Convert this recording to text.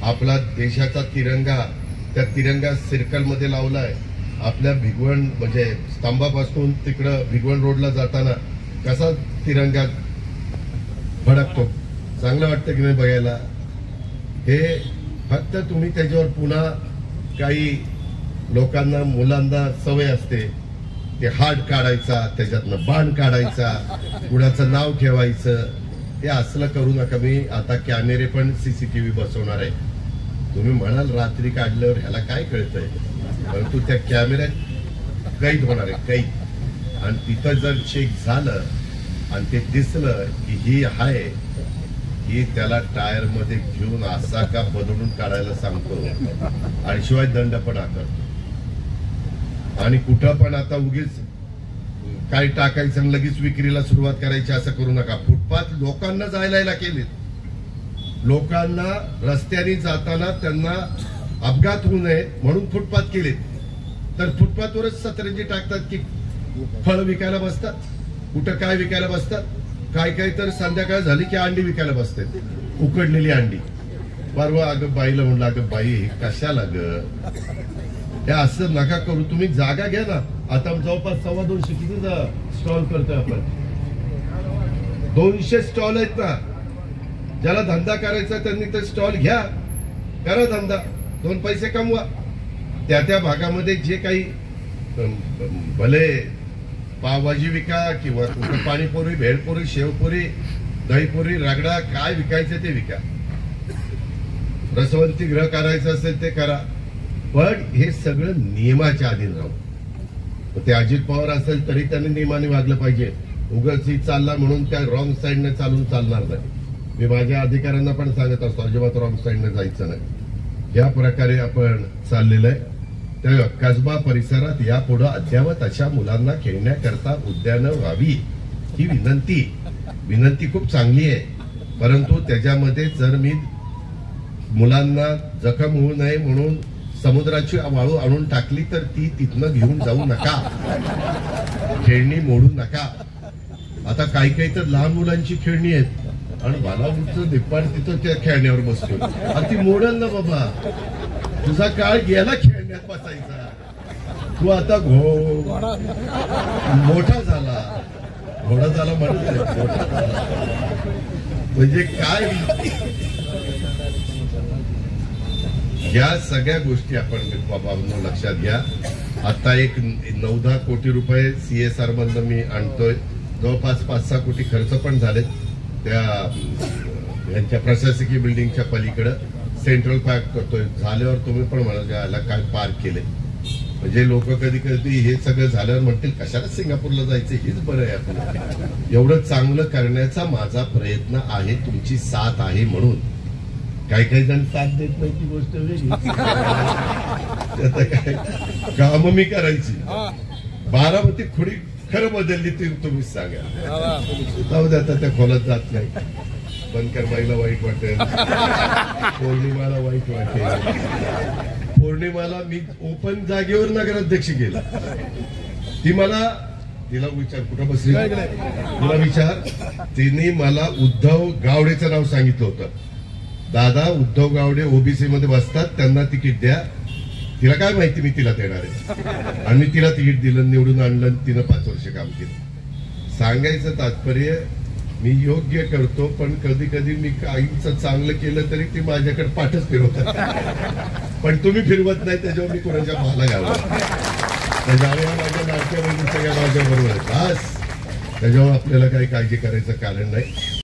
आपला देशाचा तिरंगा त्या तिरंगा सर्कल मध्ये लावलाय। आपल्या भिगवण म्हणजे स्तंभापासून तिकडं भिगवण रोडला जाताना कसा तिरंगा फडकतो, चांगलं वाटतं की नाही बघायला। हे फक्त तुम्ही त्याच्यावर पुन्हा काही लोकांना मुलांना सवय असते ते हार्ट काढायचा, त्याच्यातनं बाण काढायचा, कुणाचं नाव ठेवायचं, हे असलं करू नका। मी आता कॅमेरे पण सीसीटीव्ही बसवणार आहे। तुम्ही म्हणाल रात्री काढल्यावर ह्याला काय कळतंय, परंतु त्या कॅमेऱ्यात कैद होणार आहे, कैद। आणि तिथं जर चेक झालं आणि ते दिसलं की ही आहे, ही त्याला टायर मध्ये घेऊन असा का बदलून काढायला सांगतो आणि शिवाय दंड पण आकारतो। आणि कुठं पण आता उगीच काय टाकायचं आणि लगेच विक्रीला सुरुवात करायची असं करू नका। फुटपाथ लोकांना जायला केलेत, लोकांना रस्त्याने जाताना त्यांना अपघात होऊ नये म्हणून फुटपाथ केलेत। तर फुटपाथवरच सतरंजी टाकतात की फळ विकायला बसतात, कुठं काय विकायला बसतात, काय काय तर संध्याकाळ झाली की अंडी विकायला बसतात, उकडलेली अंडी। परवा अगं बाईला म्हणलं, अगं बाई कशाला ग, हे असं नका करू, तुम्ही जागा घ्या ना। आता जवळपास 250 किती स्टॉल करतोय आपण, 200 स्टॉल आहेत ना। ज्याला धंदा करायचा त्यांनी तर स्टॉल घ्या, करा धंदा, 2 पैसे कमवा। त्या भागामध्ये जे काही भले पावभाजी विका किंवा पाणीपुरी, भेळपुरी, शेवपुरी, दहीपुरी, रगडा, काय विकायचं ते विका। रसवंती गृह करायचं असेल ते करा, पण हे सगळं नियमाच्या अधीन राहू। ते अजित पवार असेल तरी त्यांनी नियमाने वागलं पाहिजे। उगाच चालला म्हणून त्या रॉंग साईडने चालून चालणार नाही। मी माझ्या अधिकाऱ्यांना पण सांगत असतो, अजिबात रॉंग साईडने जायचं नाही। या प्रकारे आपण चाललेलं आहे। त्या कसबा परिसरात यापुढे अद्यावत अशा मुलांना खेळण्याकरता उद्यानं व्हावी ही विनंती खूप चांगली आहे, परंतु त्याच्यामध्ये जर मी मुलांना जखम होऊ नये म्हणून समुद्राची वाळू आणून टाकली तर ती तिथनं घेऊन जाऊ नका, खेळणी मोडू नका। आता काही तर लहान मुलांची खेळणी आहेत आणि मला उंच दिप्पाड तिथं त्या खेळण्यावर बसतो, आणि ती मोडल ना बाबा, तुझा काळ गेला खेळण्यात बसायचा। तू आता मोठा झाला, घोडा झाला म्हणत मोठा झाला म्हणजे काय। या सगळ्या गोष्टी आपण बाबांनो लक्षात घ्या। आता एक 9-10 कोटी रुपये CSR मधनं मी आणतोय, जवळपास 5-6 कोटी खर्च पण झालेत। त्या यांच्या प्रशासकीय बिल्डिंगच्या पलीकडे सेंट्रल पार्क करतोय, झाल्यावर तुम्ही पण म्हणाल याला काय पार्क केले, म्हणजे लोक कधी कधी हे सगळं झाल्यावर म्हणतील कशाला सिंगापूरला जायचं, हेच बरं आहे आपलं। एवढं चांगलं करण्याचा माझा प्रयत्न आहे, तुमची साथ आहे म्हणून। काही जण साथ देत नाही ती गोष्ट वेगळी, काय काम मी करायची। बारामती खुडी खरं बदलली ती तुम्हीच सांगा, जाऊ दे आता त्या खोलात जात नाही। बनकरबाईला वाईट वाटेल, पौर्णिमाला वाईट वाटेल। पौर्णिमाला मी ओपन जागेवर नगराध्यक्ष केला, तिला विचार कुठं बसली, तिला विचार, तिने मला उद्धव गावडेचं नाव सांगितलं होतं। दादा उद्धव गावडे ओबीसी मध्ये बसतात, त्यांना तिकीट द्या। तिला काय माहिती मी तिला देणार आहे, आणि मी तिला तिकीट दिलं, निवडून आणलं, तिनं 5 वर्ष काम केलं। सांगायचं तात्पर्य मी योग्य करतो, पण कधी कधी मी काहीच चांगलं केलं तरी ते माझ्याकडे पाठच फिरवतात, पण तुम्ही फिरवत नाही, त्याच्यावर मी कोणाच्या भाला घालतो। त्याच्यामुळे माझ्या नाट्य सगळ्या माझ्या बरोबर आहे, बस त्याच्यावर आपल्याला काही काळजी करायचं कारण नाही।